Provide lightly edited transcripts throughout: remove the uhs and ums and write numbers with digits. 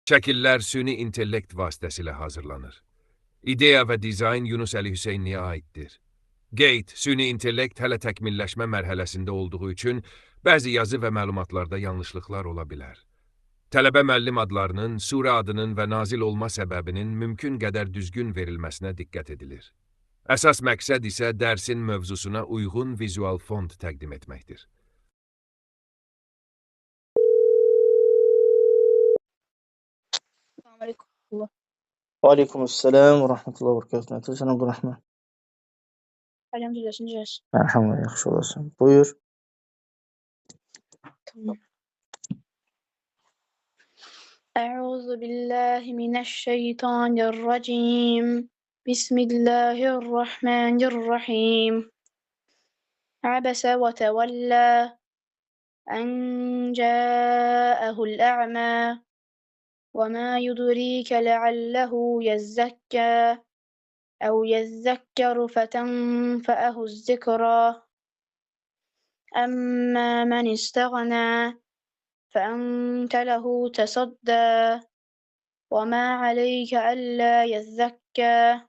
Şəkillər süni intellekt vasitəsilə hazırlanır. İdeya və dizayn Yunus Əli Hüseynliyə aiddir. Qeyd, süni intellekt hələ təkmilləşmə mərhələsində olduğu üçün bəzi yazı və məlumatlarda yanlışlıqlar ola bilər. Tələbə müəllim adlarının, surə adının və nazil olma səbəbinin mümkün qədər düzgün verilməsinə diqqət edilir. Əsas məqsəd isə dərsin mövzusuna uyğun vizual fond təqdim etməkdir. Selamünaleyküm. Aleykümselam və rahmetullah və bərəkətuhu. Sən Abdurrahman. Elhamdülillah. Elhamdülillah, yaxşı olasın. Buyur. Tamam. Euzu billahi mineşşeytanirracim. Bismillahirrahmanirrahim. Abese ve tevella en ca'ahul a'ma ve ma yudrike leallehu yezzekka ev yezzekkeru fetenfe'ehuz zikra emma men istagna فأنت له تصدى وما عليك ألا يزكى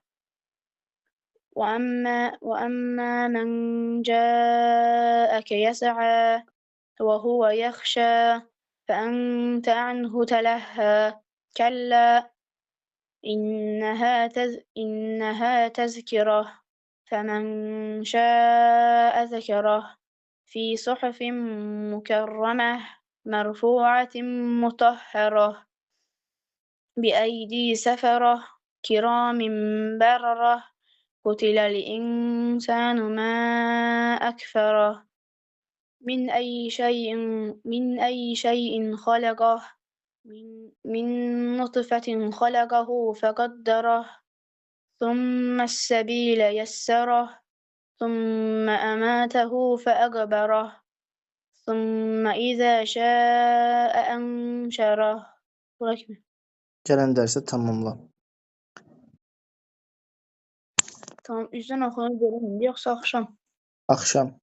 وأما من جاءك يسعى وهو يخشى فأنت عنه تلهى كلا إنها تذكرة فمن شاء ذكره في صحف مكرمة مرفوعة مطهرة بأيدي سفرة كرام بررة قتل الإنسان ما أكفره من أي شيء خلقه من نطفة خلقه فقدره ثم السبيل يسره ثم أماته فأقبره ثم إذا شاء أنشره. Bırakma. Gələn dərsə tamamla. Tamam, üzdən oxunu görürüm, yoxsa axşam? Axşam.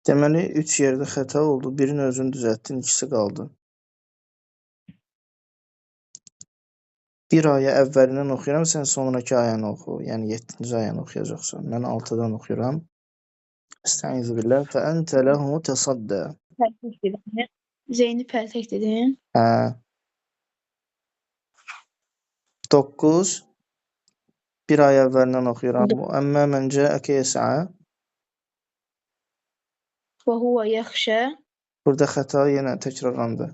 Deməli, 3 yerdə xəta oldu. Birini özün düzəltdin, ikisi qaldı. Bir ayə əvvəlindən oxuyuram, sən sonraki ayəni oxu. Yəni 7-ci ayəni oxuyacaqsan. Mən 6-dan oxuyuram. Estaizu billah. Fəəntə ləhu təsaddə. Pərtək dedim. Zeyni pərtək dedim. Hə. 9. Bir ayə əvvəlindən oxuyuram. Əmmə mən cəəkə yəs'a. Və huvə yaxşə. Burada xəta yenə təkrarlandı.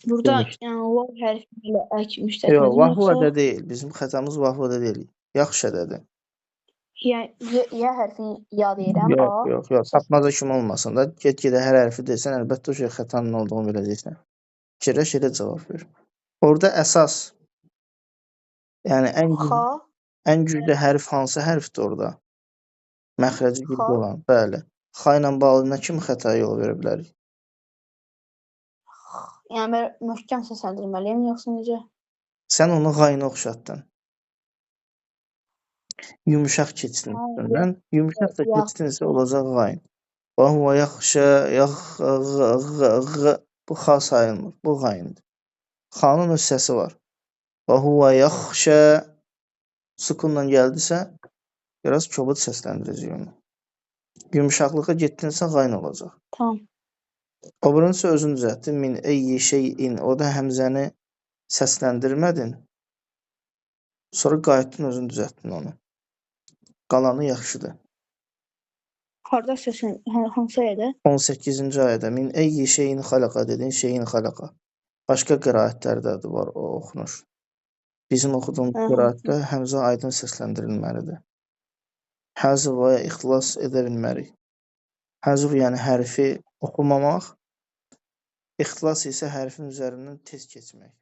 Burada yəni vav hərfi ilə ək müştəq. Yox, vahvədə deyil. Bizim xətamız vahvədə deyil. Yaxşədədir. Yəni ya hərfini ya deyirəm. Yox. Tapmaca kimi olmasın da. Get-gedə hər hərfi desən, əlbəttə o şey xətanın olduğunu biləcəksən. Fikirləş elə cavab ver. Orada əsas, yəni ən güclü hərf hansı hərfdir orada? Məxrəci güclü olan. Bəli. Xa ilə bağlı nə kimi xəta yol verə bilərik? Yəni möhkəm səsləndirməliyəm, yoxsa necə? Sən onu qayına oxşatdın. Yumuşaq keçdin üstündən. Yumuşaq da keçdinsə olacaq qayn. Və huvə yaxşə, bu xa sayılmır. Bu qayndır. Xanın öz səsi var. Və huvə yaxşə sukunla gəldisə, biraz kobud səsləndirəcək onu. Yumuşaqlığa getdinsə qayn olacaq. Tamam. O birincisi özün düzəltdin. Min eyyi şeyin. Orada həmzəni səsləndirmədin. Sonra qayıtdın özün düzəltdin onu. Qalanı yaxşıdır. Harda səslən? Hansı ayədə? 18-ci ayədə. Min eyyi şeyin xalaqa dedin. Şeyin xalaqa. Başqa qiraətlərdə də var o oxunuş. Bizim oxuduğumuz qiraətdə həmzə aydın səsləndirilməlidir. Həzv və ixlas edə bilmərik. Həzv yəni hərfi oxumamaq, ixlas isə hərfin üzərindən tez keçmək.